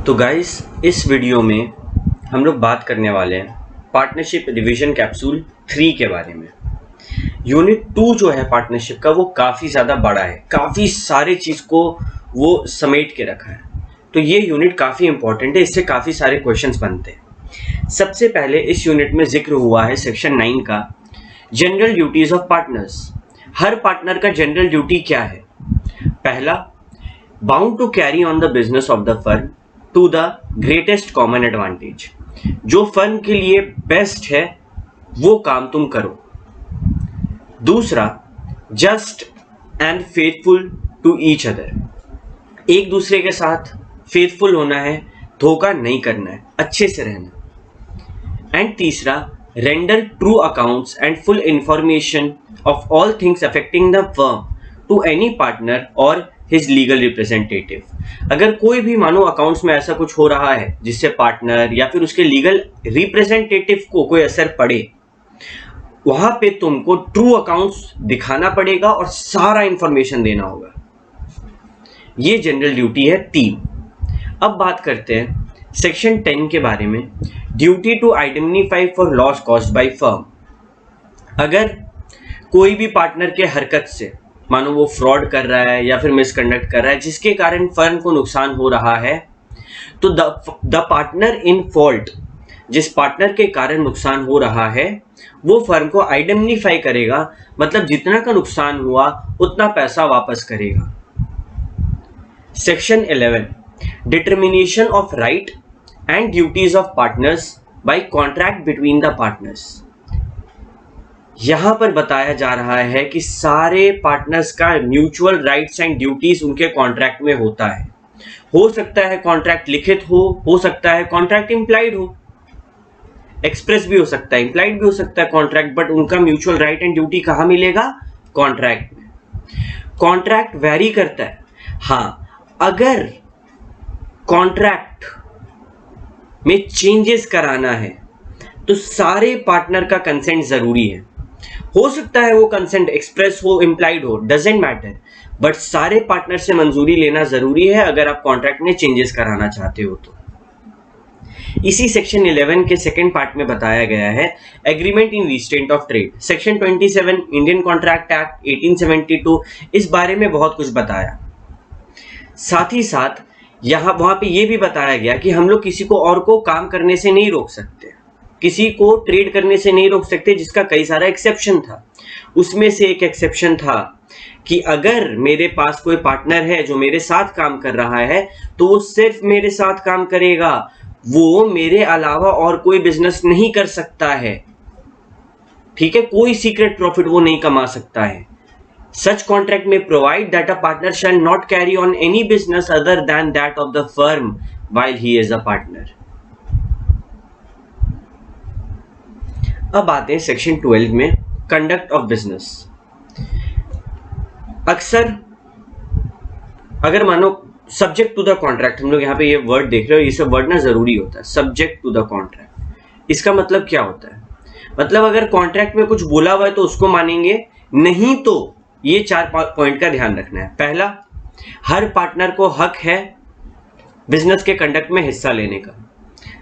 तो गाइस इस वीडियो में हम लोग बात करने वाले हैं पार्टनरशिप रिवीजन कैप्सूल 3 के बारे में। यूनिट 2 जो है पार्टनरशिप का वो काफ़ी ज़्यादा बड़ा है, काफ़ी सारे चीज़ को वो समेट के रखा है। तो ये यूनिट काफ़ी इंपॉर्टेंट है, इससे काफ़ी सारे क्वेश्चंस बनते हैं। सबसे पहले इस यूनिट में जिक्र हुआ है सेक्शन 9 का, जनरल ड्यूटीज ऑफ पार्टनर्स। हर पार्टनर का जनरल ड्यूटी क्या है? पहला, bound to carry on the business of the firm to the greatest common advantage. जो फर्म के लिए बेस्ट है वो काम तुम करो। दूसरा, just and faithful to each other. एक दूसरे के साथ फेथफुल होना है, धोखा नहीं करना है, अच्छे से रहना। एंड तीसरा, render true accounts and full information of all things affecting the firm to any partner और हिज लीगल रिप्रेजेंटेटिव। अगर कोई भी मानो अकाउंट्स में ऐसा कुछ हो रहा है जिससे पार्टनर या फिर उसके लीगल रिप्रेजेंटेटिव को कोई असर पड़े, वहां पे तुमको ट्रू अकाउंट्स दिखाना पड़ेगा और सारा इंफॉर्मेशन देना होगा। ये जनरल ड्यूटी है 3। अब बात करते हैं सेक्शन 10 के बारे में, duty to identify for loss caused by firm. अगर कोई भी पार्टनर के हरकत से मानो वो फ्रॉड कर रहा है या फिर मिसकंडक्ट कर रहा है जिसके कारण फर्म को नुकसान हो रहा है, तो द पार्टनर इन फॉल्ट, जिस पार्टनर के कारण नुकसान हो रहा है वो फर्म को आइडेंटिफाई करेगा, मतलब जितना का नुकसान हुआ उतना पैसा वापस करेगा। Section 11, determination of right and duties of partners by contract between the partners. यहां पर बताया जा रहा है कि सारे पार्टनर्स का म्यूचुअल राइट्स एंड ड्यूटीज उनके कॉन्ट्रैक्ट में होता है। हो सकता है कॉन्ट्रैक्ट लिखित हो सकता है कॉन्ट्रैक्ट इंप्लाइड हो, एक्सप्रेस भी हो सकता है, इंप्लाइड भी हो सकता है कॉन्ट्रैक्ट, बट उनका म्यूचुअल राइट एंड ड्यूटी कहां मिलेगा? कॉन्ट्रैक्ट में। कॉन्ट्रैक्ट वेरी करता है। हाँ, अगर कॉन्ट्रैक्ट में चेंजेस कराना है तो सारे पार्टनर का कंसेंट जरूरी है। हो सकता है वो कंसेंट एक्सप्रेस हो, इंप्लाइड हो, डजेंट मैटर, बट सारे पार्टनर से मंजूरी लेना जरूरी है अगर आप कॉन्ट्रैक्ट में चेंजेस कराना चाहते हो तो। इसी सेक्शन 11 के सेकंड पार्ट में बताया गया है agreement in restraint of trade. Section 27 Indian contract act 1872, इस बारे में बहुत कुछ बताया। साथ ही साथ वहां पे ये भी बताया गया कि हम लोग किसी को और को काम करने से नहीं रोक सकते, किसी को ट्रेड करने से नहीं रोक सकते, जिसका कई सारा एक्सेप्शन था। उसमें से एक एक्सेप्शन था कि अगर मेरे पास कोई पार्टनर है जो मेरे साथ काम कर रहा है तो वो सिर्फ मेरे साथ काम करेगा, वो मेरे अलावा और कोई बिजनेस नहीं कर सकता है। ठीक है, कोई सीक्रेट प्रॉफिट वो नहीं कमा सकता है। Such contract may provide that a partner shall not carry on any business other than that of the firm while he is a partner. अब आते हैं सेक्शन 12 में, कंडक्ट ऑफ बिजनेस। अक्सर अगर मानो सब्जेक्ट टू द कॉन्ट्रैक्ट, हम लोग यहाँ पे ये वर्ड देख रहे हो, ये सब वर्ड ना जरूरी होता है। सब्जेक्ट टू द कॉन्ट्रैक्ट, इसका मतलब क्या होता है? मतलब अगर कॉन्ट्रैक्ट में कुछ बोला हुआ है तो उसको मानेंगे, नहीं तो ये 4 पॉइंट का ध्यान रखना है। पहला, हर पार्टनर को हक है बिजनेस के कंडक्ट में हिस्सा लेने का।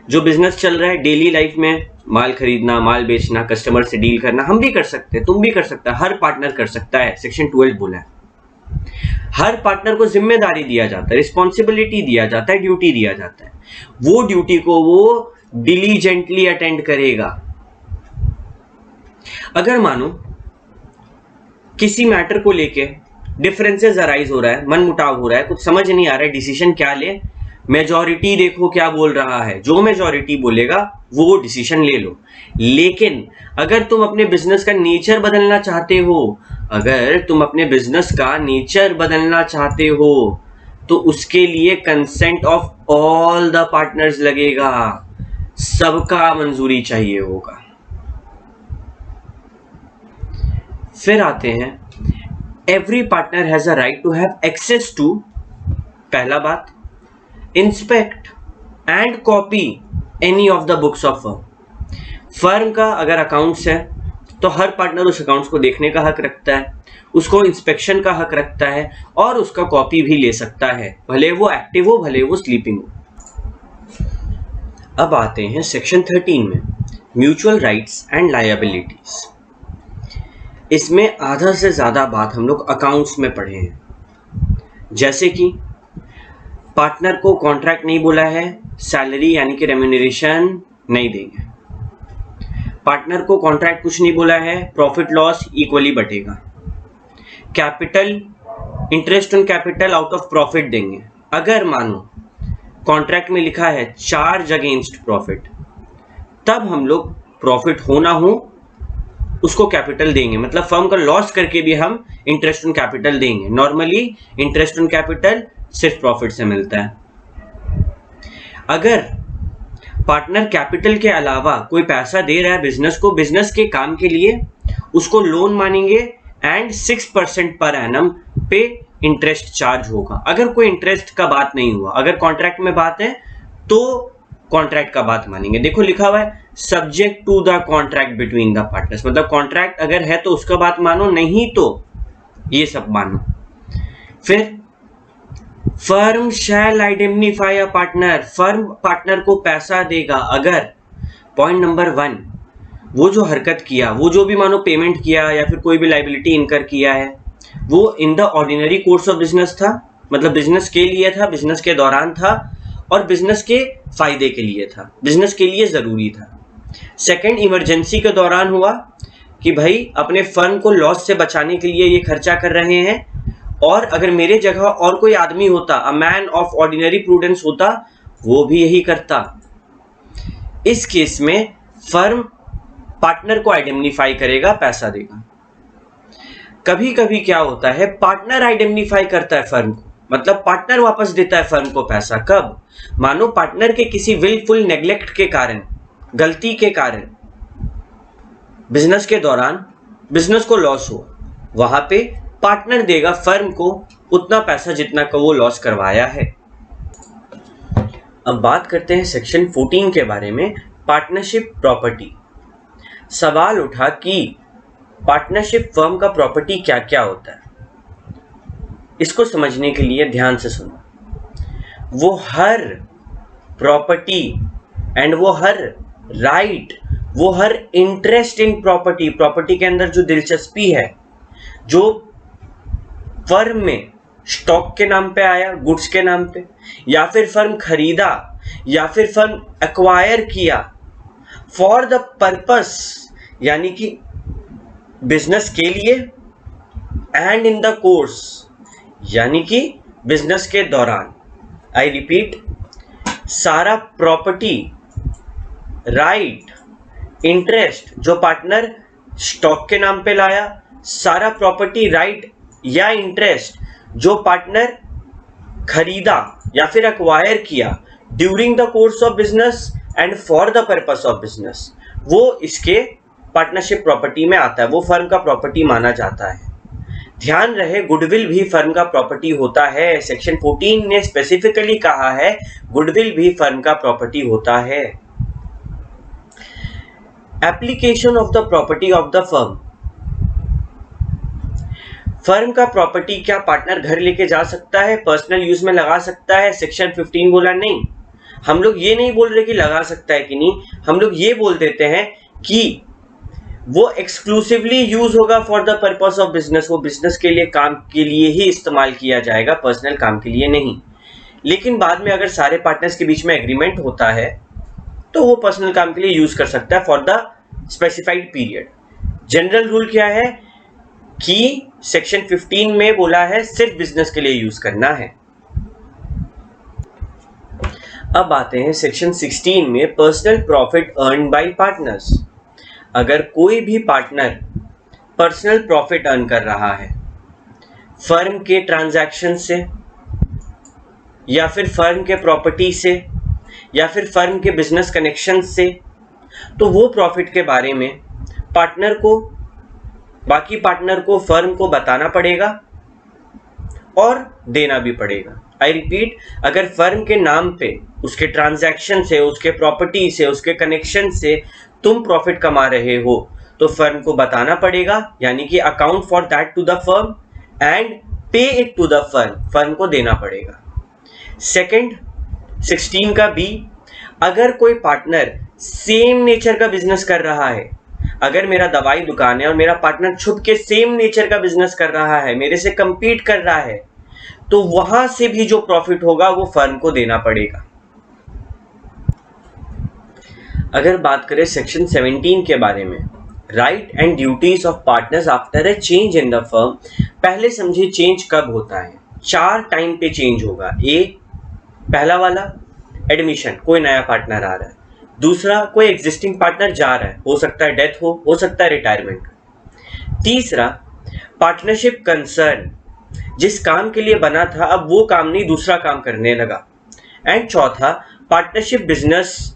जो बिजनेस चल रहा है डेली लाइफ में, माल खरीदना, माल बेचना, कस्टमर से डील करना, हम भी कर सकते हैं, तुम भी कर सकता है, हर पार्टनर कर सकता है। सेक्शन 12 बोला है हर पार्टनर को जिम्मेदारी दिया जाता है, रिस्पॉन्सिबिलिटी दिया जाता है, ड्यूटी दिया जाता है। वो ड्यूटी को वो डिलीजेंटली अटेंड करेगा। अगर मानो किसी मैटर को लेके डिफरेंसेस अराइज हो रहा है, मन मुटाव हो रहा है, कुछ समझ नहीं आ रहा है डिसीजन क्या ले, मेजॉरिटी देखो क्या बोल रहा है, जो मेजॉरिटी बोलेगा वो डिसीजन ले लो। लेकिन अगर तुम अपने बिजनेस का नेचर बदलना चाहते हो, अगर तुम अपने बिजनेस का नेचर बदलना चाहते हो तो उसके लिए consent of all the partners लगेगा, सबका मंजूरी चाहिए होगा। फिर आते हैं, every partner has a right to have access to, पहला बात, inspect and copy any of the books of firm का अगर अकाउंट्स है तो हर पार्टनर उस अकाउंट्स को देखने का हक रखता है, उसको इंस्पेक्शन का हक रखता है और उसका कॉपी भी ले सकता है, भले वो एक्टिव हो भले वो स्लीपिंग हो। अब आते हैं सेक्शन 13 में, म्यूचुअल राइट्स एंड लायबिलिटीज। इसमें आधा से ज़्यादा बात हम लोग अकाउंट्स में पढ़े हैं, जैसे कि पार्टनर को कॉन्ट्रैक्ट नहीं बोला है, सैलरी यानी कि रेम्यूनरेशन नहीं देंगे। पार्टनर को कॉन्ट्रैक्ट कुछ नहीं बोला है, प्रॉफिट लॉस इक्वली बटेगा। Capital, interest on capital out of profit देंगे। अगर मानो कॉन्ट्रैक्ट में लिखा है चार्ज अगेंस्ट प्रॉफिट, तब हम लोग प्रॉफिट हो ना हो उसको कैपिटल देंगे, मतलब फर्म का लॉस करके भी हम इंटरेस्ट ऑन कैपिटल देंगे। नॉर्मली इंटरेस्ट ऑन कैपिटल सिर्फ प्रॉफिट से मिलता है। अगर पार्टनर कैपिटल के अलावा कोई पैसा दे रहा है बिजनेस को, बिजनेस के काम के लिए, उसको लोन मानेंगे एंड 6% पर एनम पे इंटरेस्ट चार्ज होगा। अगर कोई इंटरेस्ट का बात नहीं हुआ, अगर कॉन्ट्रैक्ट में बात है तो कॉन्ट्रैक्ट का बात मानेंगे। देखो लिखा हुआ है subject to the contract between the partners, मतलब कॉन्ट्रैक्ट अगर है तो उसका बात मानो, नहीं तो ये सब मानो। फिर firm shall identify a partner, firm partner को पैसा देगा अगर, पॉइंट नंबर 1, वो जो हरकत किया, वो जो भी मानो पेमेंट किया या फिर कोई भी लाइबिलिटी इनकर किया है, वो in the ordinary course of business था, मतलब बिजनेस के लिए था, बिजनेस के दौरान था और बिजनेस के फायदे के लिए था, बिजनेस के लिए जरूरी था। सेकंड, इमरजेंसी के दौरान हुआ कि भाई अपने फर्म को लॉस से बचाने के लिए ये खर्चा कर रहे हैं, और अगर मेरे जगह और कोई आदमी होता, a man of ordinary prudence होता, वो भी यही करता। इस केस में फर्म पार्टनर को आइडेंटिफाई करेगा, पैसा देगा। कभी कभी क्या होता है, पार्टनर आइडेंटिफाई करता है फर्म को, मतलब पार्टनर वापस देता है फर्म को पैसा। कब? मानो पार्टनर के किसी विलफुल नेग्लेक्ट के कारण, गलती के कारण बिजनेस के दौरान बिजनेस को लॉस हो, वहां पे पार्टनर देगा फर्म को उतना पैसा जितना का वो लॉस करवाया है। अब बात करते हैं सेक्शन 14 के बारे में, पार्टनरशिप प्रॉपर्टी। सवाल उठा कि पार्टनरशिप फर्म का प्रॉपर्टी क्या क्या होता है। इसको समझने के लिए ध्यान से सुनो। वो हर प्रॉपर्टी एंड वो हर राइट, वो हर इंटरेस्ट इन प्रॉपर्टी, प्रॉपर्टी के अंदर जो दिलचस्पी है, जो फर्म में स्टॉक के नाम पे आया, गुड्स के नाम पे, या फिर फर्म खरीदा या फिर फर्म एक्वायर किया फॉर द पर्पस, यानी कि बिजनेस के लिए, एंड इन द कोर्स, यानी कि बिजनेस के दौरान। आई रिपीट, सारा प्रॉपर्टी, राइट, इंटरेस्ट जो पार्टनर स्टॉक के नाम पे लाया, सारा प्रॉपर्टी, राइट या इंटरेस्ट जो पार्टनर खरीदा या फिर एक्वायर किया during the course of business and for the purpose of business, वो इसके पार्टनरशिप प्रॉपर्टी में आता है, वो फर्म का प्रॉपर्टी माना जाता है। ध्यान रहे, गुडविल भी फर्म का प्रॉपर्टी होता है। सेक्शन 14 ने स्पेसिफिकली कहा है गुडविल भी फर्म का प्रॉपर्टी होता है। Application of the property of the firm. Firm का प्रॉपर्टी क्या पार्टनर घर लेके जा सकता है, पर्सनल यूज में लगा सकता है? सेक्शन 15 बोला नहीं। हम लोग ये नहीं बोल रहे कि लगा सकता है कि नहीं, हम लोग ये बोल देते हैं कि वो एक्सक्लूसिवली यूज होगा for the purpose of business, वो बिजनेस के लिए, काम के लिए ही इस्तेमाल किया जाएगा, पर्सनल काम के लिए नहीं। लेकिन बाद में अगर सारे पार्टनर्स के बीच में एग्रीमेंट होता है तो वो पर्सनल काम के लिए यूज कर सकता है for the specified period. General rule क्या है कि सेक्शन 15 में बोला है सिर्फ बिजनेस के लिए यूज करना है। अब आते हैं सेक्शन 16 में, personal profit earn by partners. अगर कोई भी पार्टनर पर्सनल प्रॉफिट अर्न कर रहा है फर्म के ट्रांजैक्शन से, या फिर फर्म के प्रॉपर्टी से, या फिर फर्म के बिजनेस कनेक्शन से, तो वो प्रॉफिट के बारे में पार्टनर को, बाकी पार्टनर को, फर्म को बताना पड़ेगा और देना भी पड़ेगा। आई रिपीट, अगर फर्म के नाम पे, उसके ट्रांजैक्शन से, उसके प्रॉपर्टी से, उसके कनेक्शन से तुम प्रॉफिट कमा रहे हो तो फर्म को बताना पड़ेगा, यानी कि account for that to the firm and pay it to the firm, firm को देना पड़ेगा। सेकंड 16 का बी, अगर कोई पार्टनर सेम नेचर का बिजनेस कर रहा है, अगर मेरा दवाई दुकान है और मेरा पार्टनर छुप के सेम नेचर का बिजनेस कर रहा है, मेरे से compete कर रहा है, तो वहां से भी जो प्रॉफिट होगा वो फर्म को देना पड़ेगा। अगर बात करें सेक्शन 17 के बारे में, right and duties of partners after a change in the firm, पहले समझिए चेंज कब होता है। 4 टाइम पे चेंज होगा। पहला वाला एडमिशन, कोई नया पार्टनर आ रहा है। दूसरा, कोई एग्जिस्टिंग पार्टनर जा रहा है, हो सकता है डेथ हो सकता है रिटायरमेंट। तीसरा, पार्टनरशिप कंसर्न, जिस काम के लिए बना था अब वो काम नहीं दूसरा काम करने लगा। एंड चौथा, पार्टनरशिप बिजनेस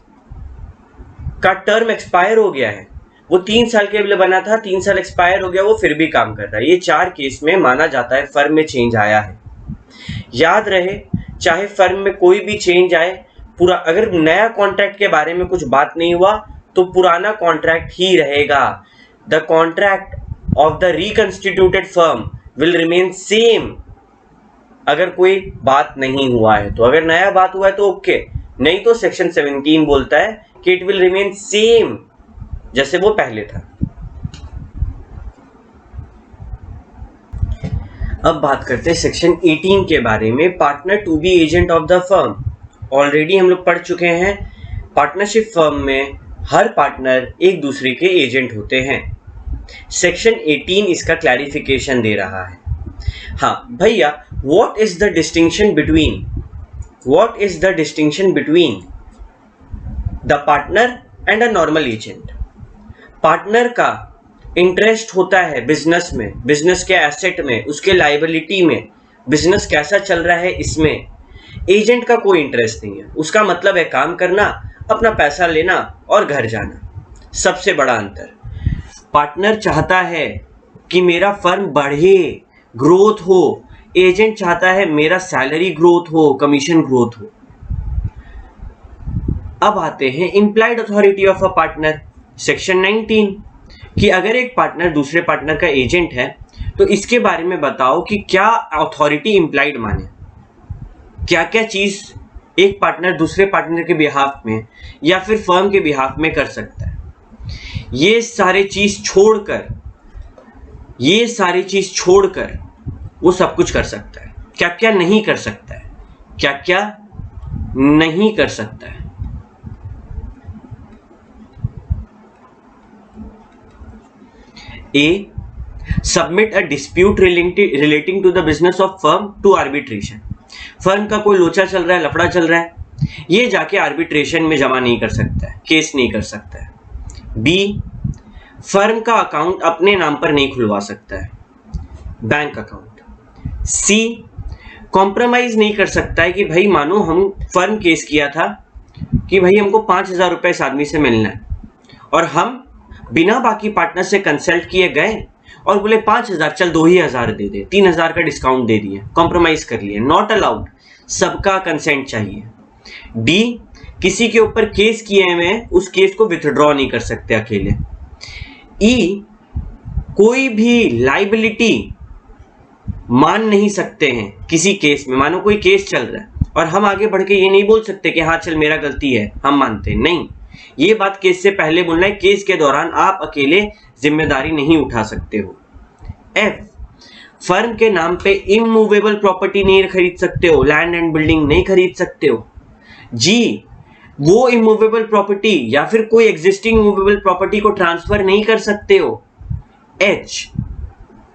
का टर्म एक्सपायर हो गया है, वो 3 साल के लिए बना था, 3 साल एक्सपायर हो गया, वो फिर भी काम कर रहा है। ये 4 केस में माना जाता है फर्म में चेंज आया है। याद रहे, चाहे फर्म में कोई भी चेंज आए, पूरा अगर नया कॉन्ट्रैक्ट के बारे में कुछ बात नहीं हुआ तो पुराना कॉन्ट्रैक्ट ही रहेगा। The contract of the reconstituted firm will remain same अगर कोई बात नहीं हुआ है तो। अगर नया बात हुआ है तो ओके, नहीं तो सेक्शन 17 बोलता है कि इट विल रिमेन सेम जैसे वो पहले था। अब बात करते हैं सेक्शन 18 के बारे में, partner to be agent of the firm. Already हम लोग पढ़ चुके हैं, पार्टनरशिप फर्म में हर पार्टनर एक दूसरे के एजेंट होते हैं। सेक्शन 18 इसका क्लैरिफिकेशन दे रहा है। हाँ भैया, what is the distinction between the partner and a normal agent. Partner का इंटरेस्ट होता है बिजनेस में, बिजनेस के एसेट में, उसके लायबिलिटी में, बिजनेस कैसा चल रहा है इसमें। एजेंट का कोई इंटरेस्ट नहीं है, उसका मतलब है काम करना, अपना पैसा लेना और घर जाना। सबसे बड़ा अंतर, पार्टनर चाहता है कि मेरा फर्म बढ़े, ग्रोथ हो। एजेंट चाहता है मेरा सैलरी ग्रोथ हो, कमीशन ग्रोथ हो। अब आते हैं implied authority of a partner, section 19, कि अगर एक पार्टनर दूसरे पार्टनर का एजेंट है तो इसके बारे में बताओ कि क्या अथॉरिटी इम्प्लाइड माने, क्या क्या चीज एक पार्टनर दूसरे पार्टनर के बिहाफ में या फिर फर्म के बिहाफ में कर सकता है। ये सारे चीज छोड़कर वो सब कुछ कर सकता है। क्या क्या नहीं कर सकता है, क्या क्या नहीं कर सकता है। A. Submit a dispute relating to the business of firm to arbitration. Firm का कोई लोचा चल रहा है, लफड़ा चल रहा है, ये जाके आर्बिट्रेशन में जमा नहीं कर सकता है, केस नहीं कर सकता है। B. फर्म का अकाउंट अपने नाम पर नहीं खुलवा सकता है, बैंक अकाउंट। C. कॉम्प्रोमाइज नहीं कर सकता है कि भाई मानो हम फर्म केस किया था कि भाई हमको 5,000 रुपए इस आदमी से मिलना है और हम बिना बाकी पार्टनर से कंसल्ट किए गए और बोले 5,000, चल 2,000 दे दे, 3,000 का डिस्काउंट दे दिए, कॉम्प्रोमाइज कर लिए। नॉट अलाउड, सबका कंसेंट चाहिए। डी. किसी के ऊपर केस किए हुए हैं, उस केस को विथड्रॉ नहीं कर सकते अकेले। ई. कोई भी लाइबिलिटी मान नहीं सकते हैं किसी केस में। मानो कोई केस चल रहा है और हम आगे बढ़ के ये नहीं बोल सकते कि हाँ चल मेरा गलती है, हम मानते हैं, नहीं। ये बात केस से पहले बोलना है, केस के दौरान आप अकेले जिम्मेदारी नहीं उठा सकते हो। एफ. फर्म के नाम पे इमूवेबल प्रॉपर्टी नहीं खरीद सकते हो, लैंड एंड बिल्डिंग नहीं खरीद सकते हो। जी. वो इमूवेबल प्रॉपर्टी या फिर कोई एग्जिस्टिंग इमूवेबल प्रॉपर्टी को ट्रांसफर नहीं कर सकते हो। एच.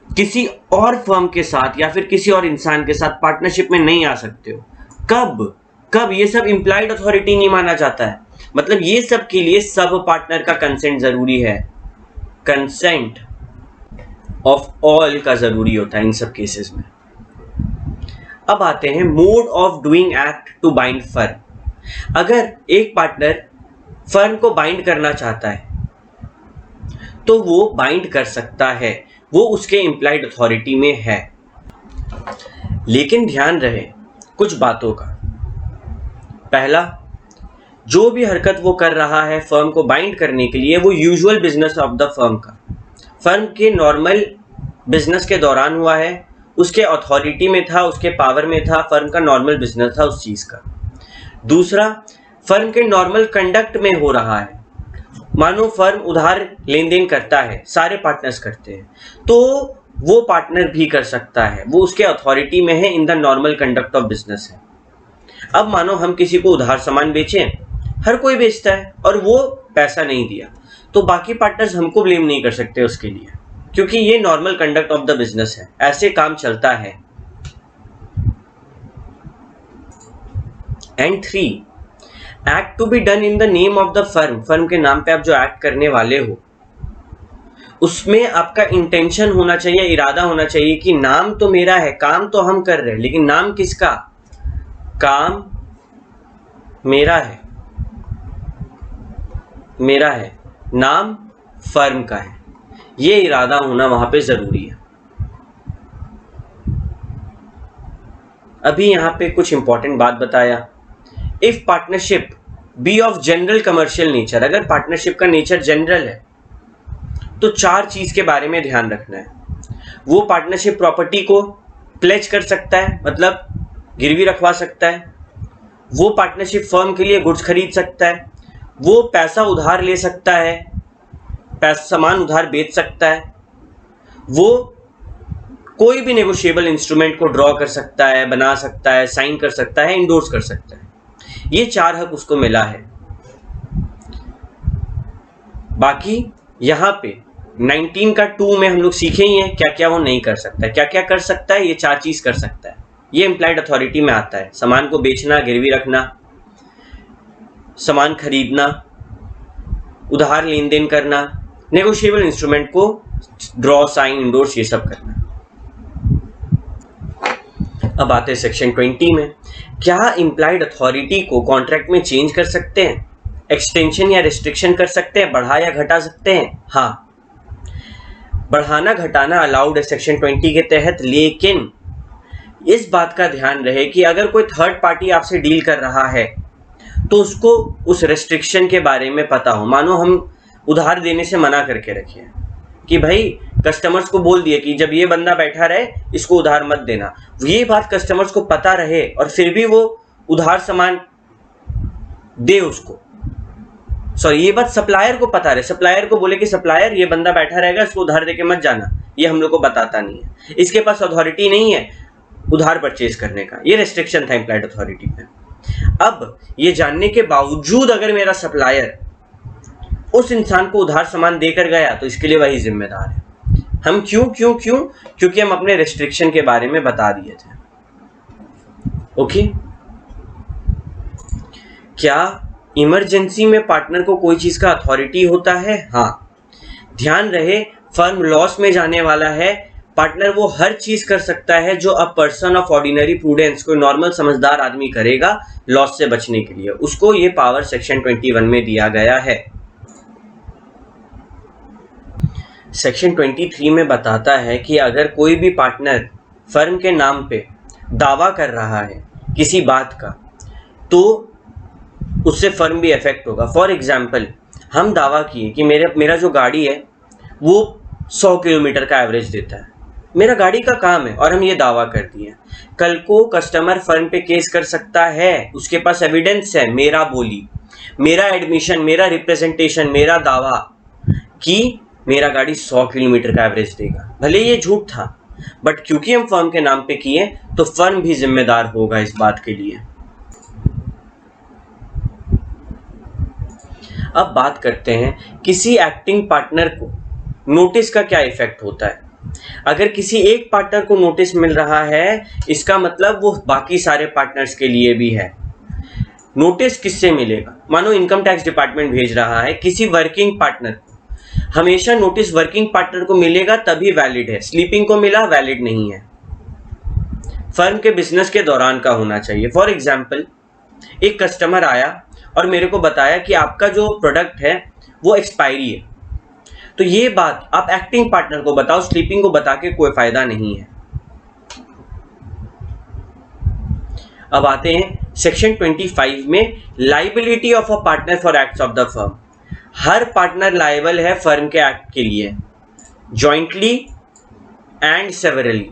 किसी और फर्म के साथ या फिर किसी और इंसान के साथ पार्टनरशिप में नहीं आ सकते हो। कब ये सब इम्प्लाइड अथॉरिटी नहीं माना जाता है, मतलब ये सब के लिए सब पार्टनर का कंसेंट जरूरी है, कंसेंट ऑफ ऑल का जरूरी होता है इन सब केसेस में। अब आते हैं mode of doing act to bind firm. अगर एक पार्टनर फर्म को बाइंड करना चाहता है तो वो बाइंड कर सकता है, वो उसके इम्प्लाइड अथॉरिटी में है। लेकिन ध्यान रहे कुछ बातों का। पहला, जो भी हरकत वो कर रहा है फर्म को बाइंड करने के लिए, वो usual business of the firm का, फर्म के नॉर्मल बिजनेस के दौरान हुआ है, उसके अथॉरिटी में था, उसके पावर में था, फर्म का नॉर्मल बिजनेस था उस चीज का। दूसरा, फर्म के नॉर्मल कंडक्ट में हो रहा है। मानो फर्म उधार लेन देन करता है, सारे पार्टनर्स करते हैं, तो वो पार्टनर भी कर सकता है, वो उसके अथॉरिटी में है, in the normal conduct of business है। अब मानो हम किसी को उधार सामान बेचें, हर कोई बेचता है और वो पैसा नहीं दिया, तो बाकी पार्टनर्स हमको ब्लेम नहीं कर सकते उसके लिए, क्योंकि ये normal conduct of the business है, ऐसे काम चलता है। And 3, act to be done in the name of the firm. Firm के नाम पे आप जो एक्ट करने वाले हो उसमें आपका इंटेंशन होना चाहिए, इरादा होना चाहिए कि नाम तो मेरा है, काम तो हम कर रहे हैं, लेकिन नाम किसका? काम मेरा है, मेरा है, नाम फर्म का है। ये इरादा होना वहां पे जरूरी है। अभी यहां पे कुछ इंपॉर्टेंट बात बताया। If partnership be of general commercial nature, अगर पार्टनरशिप का नेचर जनरल है तो 4 चीज के बारे में ध्यान रखना है। वो पार्टनरशिप प्रॉपर्टी को प्लेज कर सकता है, मतलब गिरवी रखवा सकता है। वो पार्टनरशिप फर्म के लिए गुड्स खरीद सकता है। वो पैसा उधार ले सकता है, सामान उधार बेच सकता है। वो कोई भी नेगोशिएबल इंस्ट्रूमेंट को ड्रॉ कर सकता है, बना सकता है, साइन कर सकता है, इंडोर्स कर सकता है। ये 4 हक उसको मिला है। बाकी यहाँ पे 19 का 2 में हम लोग सीखे ही हैं क्या क्या वो नहीं कर सकता है, क्या क्या कर सकता है। ये 4 चीज कर सकता है। ये इम्प्लाइड अथॉरिटी में आता है। सामान को बेचना, गिरवी रखना, सामान खरीदना, उधार लेन देन करना, नेगोशिएबल इंस्ट्रूमेंट को ड्रॉ, साइन, इंडोर्स, ये सब करना। अब आते हैं सेक्शन 20 में। क्या इम्प्लाइड अथॉरिटी को कॉन्ट्रैक्ट में चेंज कर सकते हैं, एक्सटेंशन या रिस्ट्रिक्शन कर सकते हैं, बढ़ा या घटा सकते हैं? हाँ, बढ़ाना घटाना अलाउड है सेक्शन 20 के तहत, लेकिन इस बात का ध्यान रहे कि अगर कोई थर्ड पार्टी आपसे डील कर रहा है तो उसको उस रेस्ट्रिक्शन के बारे में पता हो। मानो हम उधार देने से मना करके रखे कि भाई कस्टमर्स को बोल दिए कि जब ये बंदा बैठा रहे इसको उधार मत देना, ये बात कस्टमर्स को पता रहे और फिर भी वो उधार सामान दे उसको। सॉरी, ये बात सप्लायर को पता रहे, सप्लायर को बोले कि सप्लायर ये बंदा बैठा रहेगा, इसको उधार देके मत जाना, ये हम लोग को बताता नहीं है, इसके पास अथॉरिटी नहीं है उधार परचेज करने का। ये रेस्ट्रिक्शन था इम्प्लाइड अथॉरिटी पे। अब ये जानने के बावजूद अगर मेरा सप्लायर उस इंसान को उधार सामान देकर गया तो इसके लिए वही जिम्मेदार है। हम क्योंकि हम अपने रेस्ट्रिक्शन के बारे में बता दिए थे। ओके, क्या इमरजेंसी में पार्टनर को कोई चीज का अथॉरिटी होता है? हाँ, ध्यान रहे फर्म लॉस में जाने वाला है, पार्टनर वो हर चीज कर सकता है जो a person of ordinary prudence, कोई नॉर्मल समझदार आदमी करेगा लॉस से बचने के लिए, उसको ये पावर सेक्शन 21 में दिया गया है। सेक्शन 23 में बताता है कि अगर कोई भी पार्टनर फर्म के नाम पे दावा कर रहा है किसी बात का तो उससे फर्म भी इफेक्ट होगा। फॉर एग्जाम्पल, हम दावा किए कि मेरा जो गाड़ी है वो 100 किलोमीटर का एवरेज देता है, मेरा गाड़ी का काम है और हम ये दावा कर दिए। कल को कस्टमर फर्म पे केस कर सकता है, उसके पास एविडेंस है, मेरा बोली, मेरा एडमिशन, मेरा रिप्रेजेंटेशन, मेरा दावा कि मेरा गाड़ी 100 किलोमीटर का एवरेज देगा। भले ये झूठ था, बट क्योंकि हम फर्म के नाम पे किए तो फर्म भी जिम्मेदार होगा इस बात के लिए। अब बात करते हैं किसी एक्टिंग पार्टनर को नोटिस का क्या इफेक्ट होता है। अगर किसी एक पार्टनर को नोटिस मिल रहा है, इसका मतलब वो बाकी सारे पार्टनर्स के लिए भी है। नोटिस किससे मिलेगा? मानो इनकम टैक्स डिपार्टमेंट भेज रहा है किसी वर्किंग पार्टनर को, हमेशा नोटिस वर्किंग पार्टनर को मिलेगा तभी वैलिड है, स्लीपिंग को मिला वैलिड नहीं है। फर्म के बिजनेस के दौरान का होना चाहिए। फॉर एग्जाम्पल, एक कस्टमर आया और मेरे को बताया कि आपका जो प्रोडक्ट है वो एक्सपायरी है, तो ये बात आप एक्टिंग पार्टनर को बताओ, स्लीपिंग को बता के कोई फायदा नहीं है। अब आते हैं सेक्शन 25 में, liability of a partner for acts of the firm. Her partner liable है फर्म के एक्ट के लिए, जॉइंटली एंड सेवरली,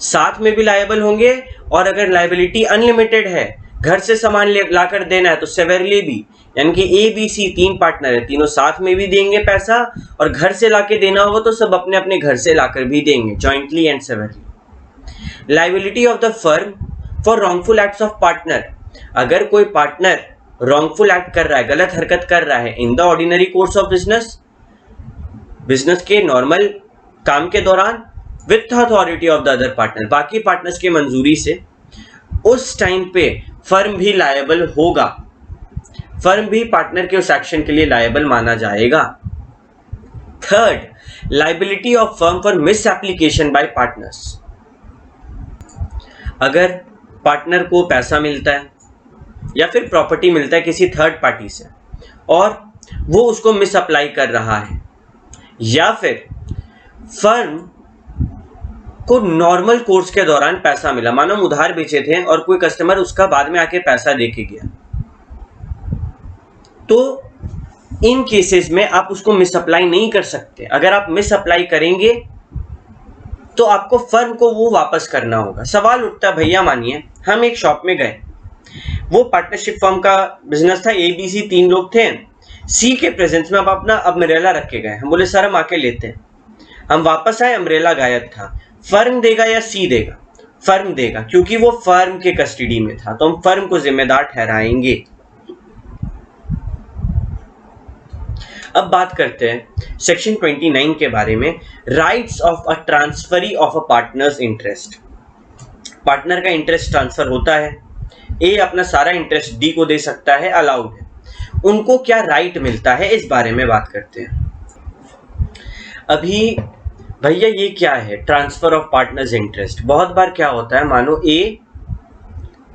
साथ में भी लायबल होंगे, और अगर लायबिलिटी अनलिमिटेड है घर से सामान लाकर देना है तो सेवरली भी, यानी कि ए बी सी 3 पार्टनर है, तीनों साथ में भी देंगे पैसा, और घर से लाके देना होगा तो सब अपने अपने घर से लाकर भी देंगे, jointly and severally. Liability of the firm for wrongful acts of partner, अगर कोई पार्टनर रॉन्गफुल एक्ट कर रहा है, गलत हरकत कर रहा है in the ordinary course of business, business के नॉर्मल काम के दौरान, with authority of the other partner, बाकी पार्टनर्स की मंजूरी से, उस टाइम पे फर्म भी लायबल होगा, फर्म भी पार्टनर के उस एक्शन के लिए लायबल माना जाएगा। Third, liability of firm for miss application by partners, अगर पार्टनर को पैसा मिलता है या फिर प्रॉपर्टी मिलता है किसी थर्ड पार्टी से और वो उसको मिस अप्लाई कर रहा है, या फिर फर्म को नॉर्मल कोर्स के दौरान पैसा मिला, मानो हम उधार बेचे थे और कोई कस्टमर उसका बाद में आके पैसा दे के गया, तो इन केसेस में आप उसको मिस अप्लाई नहीं कर सकते। अगर आप मिस अप्लाई करेंगे तो आपको फर्म को वो वापस करना होगा। सवाल उठता, भैया मानिए हम एक शॉप में गए, वो पार्टनरशिप फर्म का बिजनेस था, ए बी सी 3 लोग थे, सी के प्रेजेंस में आप अपना अम्ब्रेला रख के गए, हम बोले सर हम आके लेते हैं, हम वापस आए अम्ब्रेला गायब था, फर्म देगा या सी देगा? फर्म देगा, क्योंकि वो फर्म के कस्टडी में था, तो हम फर्म को जिम्मेदार ठहराएंगे। अब बात करते हैं सेक्शन 29 के बारे में, rights of a transferee of a partners interest. Partner का इंटरेस्ट ट्रांसफर होता है, ए अपना सारा इंटरेस्ट डी को दे सकता है, अलाउड है। उनको क्या राइट मिलता है इस बारे में बात करते हैं। अभी भैया ये क्या है ट्रांसफर ऑफ पार्टनर्स इंटरेस्ट? बहुत बार क्या होता है, मानो ए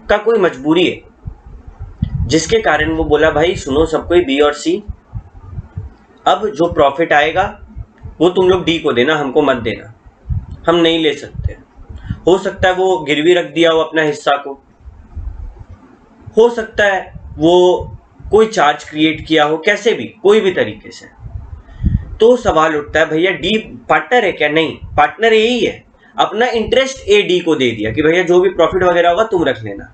का कोई मजबूरी है जिसके कारण वो बोला भाई सुनो सब कोई बी और सी, अब जो प्रॉफिट आएगा वो तुम लोग डी को देना, हमको मत देना, हम नहीं ले सकते। हो सकता है वो गिरवी रख दिया हो अपना हिस्सा को, हो सकता है वो कोई चार्ज क्रिएट किया हो, कैसे भी कोई भी तरीके से। तो सवाल उठता है भैया डी पार्टनर है क्या? नहीं, पार्टनर ए ही है, अपना इंटरेस्ट ए डी को दे दिया कि भैया जो भी प्रॉफिट वगैरह होगा तुम रख लेना।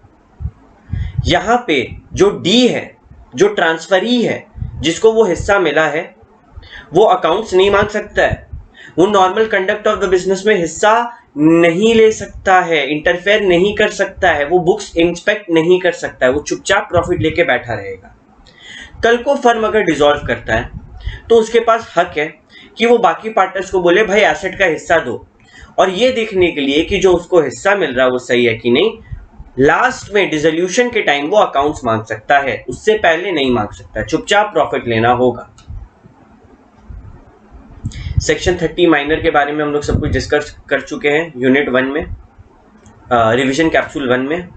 यहां पे जो डी है, जो ट्रांसफरी है, जिसको वो हिस्सा मिला है, वो अकाउंट्स नहीं मांग सकता है, वो normal conduct of the business में हिस्सा नहीं ले सकता है, इंटरफेयर नहीं कर सकता है, वो बुक्स इंस्पेक्ट नहीं कर सकता है, वो चुपचाप प्रॉफिट लेके बैठा रहेगा। कल को फर्म अगर डिसॉल्व करता है तो उसके पास हक है कि वो बाकी पार्टनर्स को बोले भाई एसेट का हिस्सा दो, और ये देखने के लिए कि जो उसको हिस्सा मिल रहा है वो सही है कि नहीं, लास्ट में डिसोल्यूशन के टाइम वो अकाउंट्स मांग सकता है, उससे पहले नहीं मांग सकता, चुपचाप प्रॉफिट लेना होगा। सेक्शन 30 माइनर के बारे में हम लोग सब कुछ डिस्कस कर चुके हैं यूनिट 1 में, रिवीजन कैप्सूल 1 में।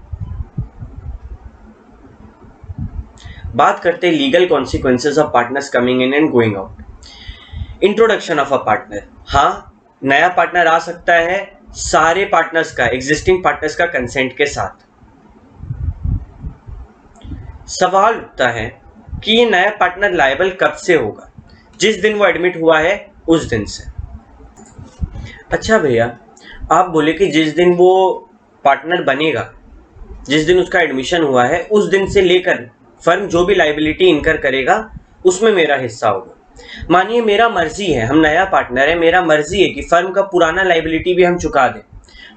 बात करते हैं legal consequences of partners coming in and going out. Introduction of a partner, हाँ नया पार्टनर आ सकता है सारे पार्टनर्स का, एग्जिस्टिंग पार्टनर्स का कंसेंट के साथ। सवाल उठता है कि ये नया पार्टनर लायबल कब से होगा? जिस दिन वो एडमिट हुआ है उस दिन से। अच्छा भैया आप बोले कि जिस दिन वो पार्टनर बनेगा, जिस दिन उसका एडमिशन हुआ है, उस दिन से लेकर फर्म जो भी लायबिलिटी इनकर करेगा उसमें मेरा हिस्सा होगा। मानिए मेरा मर्जी है, हम नया पार्टनर है, मेरा मर्जी है कि फर्म का पुराना लायबिलिटी भी हम चुका दें,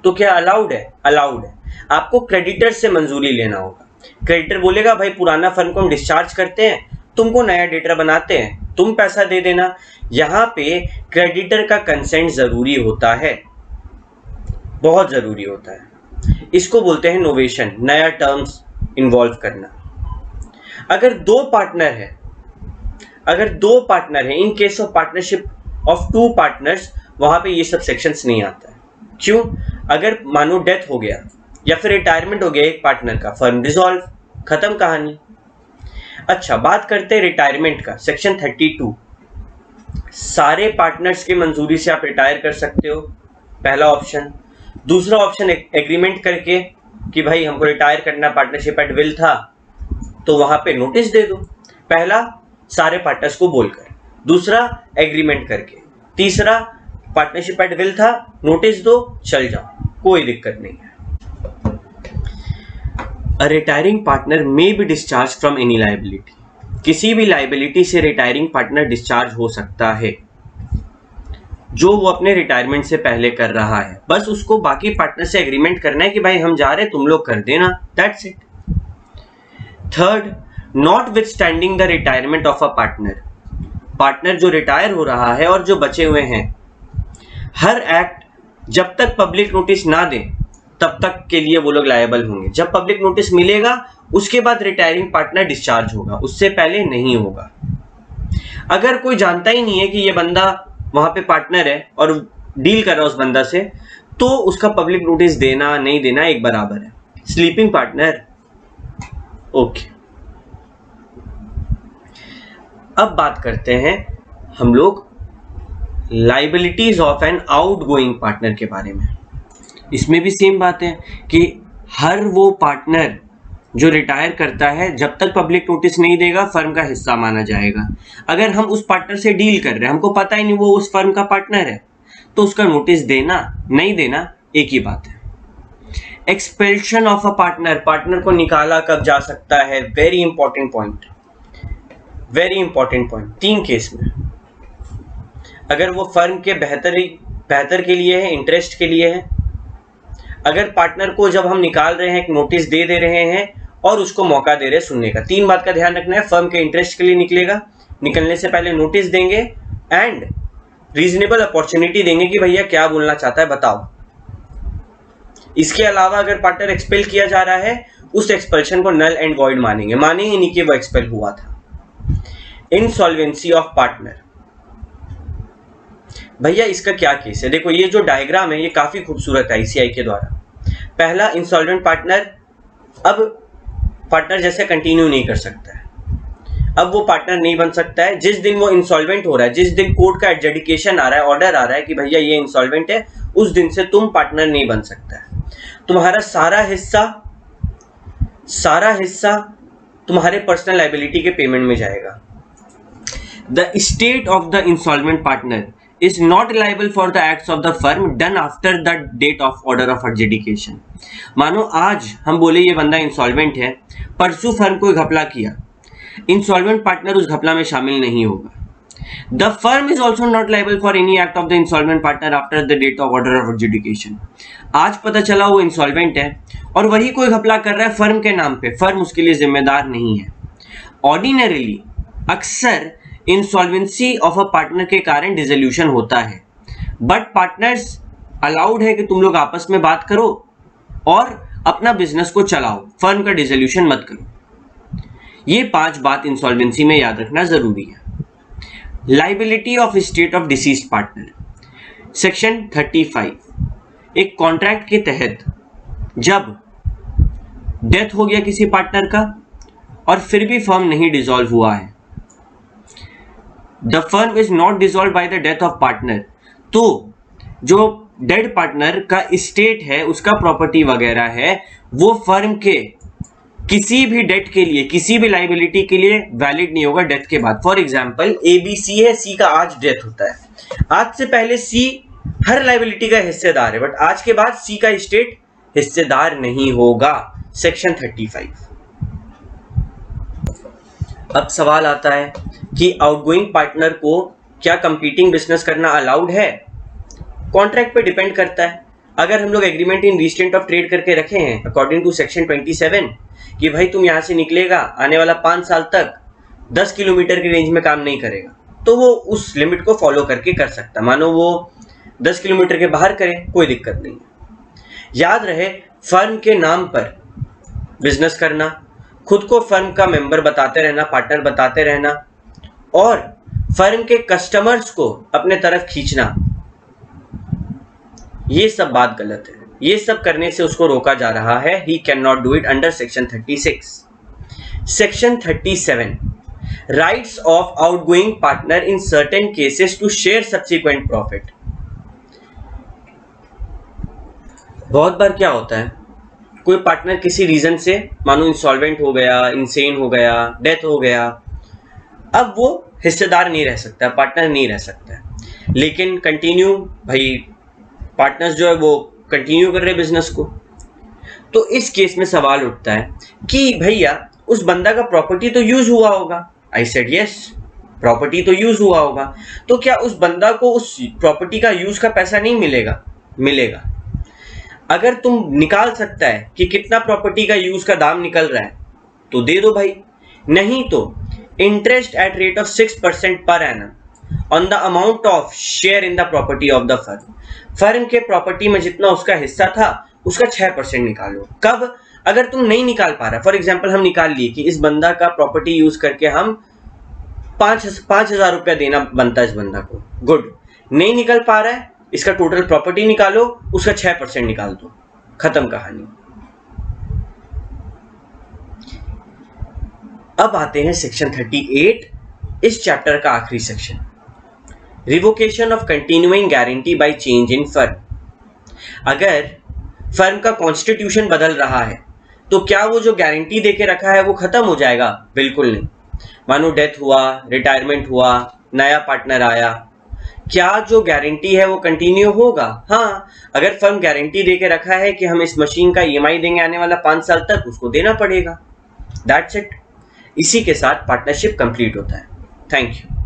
तो क्या अलाउड है? अलाउड है। आपको क्रेडिटर से मंजूरी लेना होगा। क्रेडिटर बोलेगा भाई पुराना फर्म को हम डिस्चार्ज करते हैं, तुमको नया डेटर बनाते हैं, तुम पैसा दे देना। यहाँ पे क्रेडिटर का कंसेंट जरूरी होता है, बहुत जरूरी होता है। इसको बोलते हैं नोवेशन, नया टर्म्स इन्वॉल्व करना। अगर दो पार्टनर है, in case of partnership of 2 partners, वहां पे ये सब सेक्शंस नहीं आता है। क्यों? अगर मानो डेथ हो गया या फिर रिटायरमेंट हो गया एक पार्टनर का, फर्म डिसॉल्व, खत्म कहानी। अच्छा बात करते हैं रिटायरमेंट का, सेक्शन 32। सारे पार्टनर्स की मंजूरी से आप रिटायर कर सकते हो, पहला ऑप्शन। दूसरा ऑप्शन एग्रीमेंट करके कि भाई हमको रिटायर करना, पार्टनरशिप एट विल था, तो वहां पे नोटिस दे दो। पहला सारे पार्टनर्स को बोलकर, दूसरा एग्रीमेंट करके, तीसरा पार्टनरशिप एट विल था, नोटिस दो, चल जाओ, कोई दिक्कत नहीं है। A retiring partner may be discharge from any liability, किसी भी लाइबिलिटी से रिटायरिंग पार्टनर डिस्चार्ज हो सकता है जो वो अपने रिटायरमेंट से पहले कर रहा है। बस उसको बाकी पार्टनर से एग्रीमेंट करना है कि भाई हम जा रहे हैं, तुम लोग कर देना, that's it. Third, not with standing the retirement of a partner, partner जो रिटायर हो रहा है और जो बचे हुए हैं, हर एक्ट जब तक पब्लिक नोटिस ना दे तब तक के लिए वो लोग लायबल होंगे। जब पब्लिक नोटिस मिलेगा उसके बाद रिटायरिंग पार्टनर डिस्चार्ज होगा, उससे पहले नहीं होगा। अगर कोई जानता ही नहीं है कि ये बंदा वहां पे पार्टनर है और डील कर रहा है उस बंदा से, तो उसका पब्लिक नोटिस देना नहीं देना एक बराबर है। Sleeping partner, okay. अब बात करते हैं हम लोग liabilities of an outgoing partner के बारे में। इसमें भी सेम बात है कि हर वो पार्टनर जो रिटायर करता है जब तक पब्लिक नोटिस नहीं देगा फर्म का हिस्सा माना जाएगा। अगर हम उस पार्टनर से डील कर रहे हैं, हमको पता ही नहीं वो उस फर्म का पार्टनर है, तो उसका नोटिस देना नहीं देना एक ही बात है। एक्सपेल्शन ऑफ अ पार्टनर, पार्टनर को निकाला कब जा सकता है, very important point, very important point. 3 case में, अगर वो फर्म के बेहतर के लिए है, इंटरेस्ट के लिए है, अगर पार्टनर को जब हम निकाल रहे हैं एक नोटिस दे रहे हैं और उसको मौका दे रहे हैं सुनने का। 3 बात का ध्यान रखना है, फर्म के इंटरेस्ट के लिए निकलेगा, निकलने से पहले नोटिस देंगे एंड रीजनेबल अपॉर्चुनिटी देंगे कि भैया क्या बोलना चाहता है बताओ। इसके अलावा अगर पार्टनर एक्सपेल किया जा रहा है, उस एक्सपेल्शन को नल एंड वॉइड मानेंगे नहीं कि वो एक्सपेल हुआ था। इंसॉल्वेंसी ऑफ पार्टनर, भैया इसका क्या केस है? देखो ये जो डायग्राम है ये काफी खूबसूरत है आईसीआई के द्वारा। पहला, इंसॉल्वेंट पार्टनर अब पार्टनर जैसे कंटिन्यू नहीं कर सकता है, अब वो पार्टनर नहीं बन सकता है। जिस दिन वो इंसॉल्वेंट हो रहा है, जिस दिन कोर्ट का एडजुडिकेशन आ रहा है, ऑर्डर आ रहा है कि भैया ये इंसॉल्वेंट है, उस दिन से तुम पार्टनर नहीं बन सकता है। तुम्हारा सारा हिस्सा तुम्हारे पर्सनल लायबिलिटी के पेमेंट में जाएगा। The state of the insolvent partner is not liable for the acts of the firm done after the date of order of adjudication। मानो आज हम बोले ये बंदा इंसॉल्वेंट है, परसों फर्म को घपला किया, इंसॉल्वेंट पार्टनर उस घपला में शामिल नहीं होगा। The firm is also not liable for any act of the insolvent partner after the date of order of adjudication. आज पता चला वो इंसॉल्वेंट है और वही कोई घपला कर रहा है फर्म के नाम पे, फर्म उसके लिए जिम्मेदार नहीं है। ऑर्डिनरीली अक्सर इंसॉल्वेंसी ऑफ अ पार्टनर के कारण डिसोल्यूशन होता है, बट पार्टनर्स अलाउड है कि तुम लोग आपस में बात करो और अपना बिजनेस को चलाओ, फर्म का डिसोल्यूशन मत करो। ये 5 बात इंसॉल्वेंसी में याद रखना जरूरी है। Liability of state of deceased partner, section 35, एक कॉन्ट्रैक्ट के तहत जब डेथ हो गया किसी पार्टनर का और फिर भी फर्म नहीं डिसॉल्व हुआ है, the firm is not dissolve by the death of partner, तो जो डेड पार्टनर का स्टेट है, उसका प्रॉपर्टी वगैरह है, वो फर्म के किसी भी डेट के लिए, किसी भी लाइबिलिटी के लिए वैलिड नहीं होगा डेथ के बाद। फॉर एग्जांपल ABC है, C का आज डेथ होता है, आज से पहले C हर लाइबिलिटी का हिस्सेदार है, बट आज के बाद C का स्टेट हिस्सेदार नहीं होगा। सेक्शन 35। अब सवाल आता है कि आउटगोइंग पार्टनर को क्या कंपीटिंग बिजनेस करना अलाउड है? कॉन्ट्रैक्ट पे डिपेंड करता है। अगर हम लोग agreement in restraint of trade करके रखे हैं अकॉर्डिंग टू सेक्शन 27 कि भाई तुम यहां से निकलेगा, आने वाला 5 साल तक 10 किलोमीटर की रेंज में काम नहीं करेगा, तो वो उस लिमिट को फॉलो करके कर सकता। मानो वो 10 किलोमीटर के बाहर करे, कोई दिक्कत नहीं है। याद रहे, फर्म के नाम पर बिजनेस करना, खुद को फर्म का मेंबर बताते रहना, पार्टनर बताते रहना और फर्म के कस्टमर्स को अपने तरफ खींचना, ये सब बात गलत है। ये सब करने से उसको रोका जा रहा है। He can not do it under section 36। Section 37, rights of outgoing partner in certain cases to share subsequent profit. बहुत बार क्या होता है, कोई पार्टनर किसी रीजन से मानो इंसॉल्वेंट हो गया, इनसेन हो गया, डेथ हो गया, अब वो हिस्सेदार नहीं रह सकता, पार्टनर नहीं रह सकता, लेकिन कंटिन्यू भाई पार्टनर्स जो है वो कंटिन्यू कर रहे बिजनेस को, तो इस केस में सवाल उठता है कि भैया उस बंदा का प्रॉपर्टी तो यूज हुआ होगा। आई सेड यस, प्रॉपर्टी तो यूज हुआ होगा, तो क्या उस बंदा को उस प्रॉपर्टी का यूज का पैसा नहीं मिलेगा? मिलेगा। अगर तुम निकाल सकता है कि कितना प्रॉपर्टी का यूज का दाम निकल रहा है तो दे दो भाई, नहीं तो interest at rate of 6% per annum on the amount of share in the property of the firm. Firm के प्रॉपर्टी में जितना उसका हिस्सा था उसका 6% निकालो। कब? अगर तुम नहीं निकाल पा रहा, फॉर एग्जाम्पल हम निकाल लिए कि इस बंदा का प्रॉपर्टी यूज करके हम 5,000 रुपया देना बनता है इस बंदा को, गुड। नहीं निकल पा रहा है, इसका टोटल प्रॉपर्टी निकालो, उसका 6% निकाल दो, खत्म कहानी। अब आते हैं सेक्शन 38, इस चैप्टर का आखिरी section, revocation of continuing guarantee by change in firm. अगर फर्म का कॉन्स्टिट्यूशन बदल रहा है तो क्या वो जो गारंटी देके रखा है वो खत्म हो जाएगा? बिल्कुल नहीं। मानो डेथ हुआ, रिटायरमेंट हुआ, नया पार्टनर आया, क्या जो गारंटी है वो कंटिन्यू होगा? हाँ, अगर फर्म गारंटी देके रखा है कि हम इस मशीन का EMI देंगे आने वाला 5 साल तक, उसको देना पड़ेगा। That's it. इसी के साथ पार्टनरशिप कंप्लीट होता है। Thank you.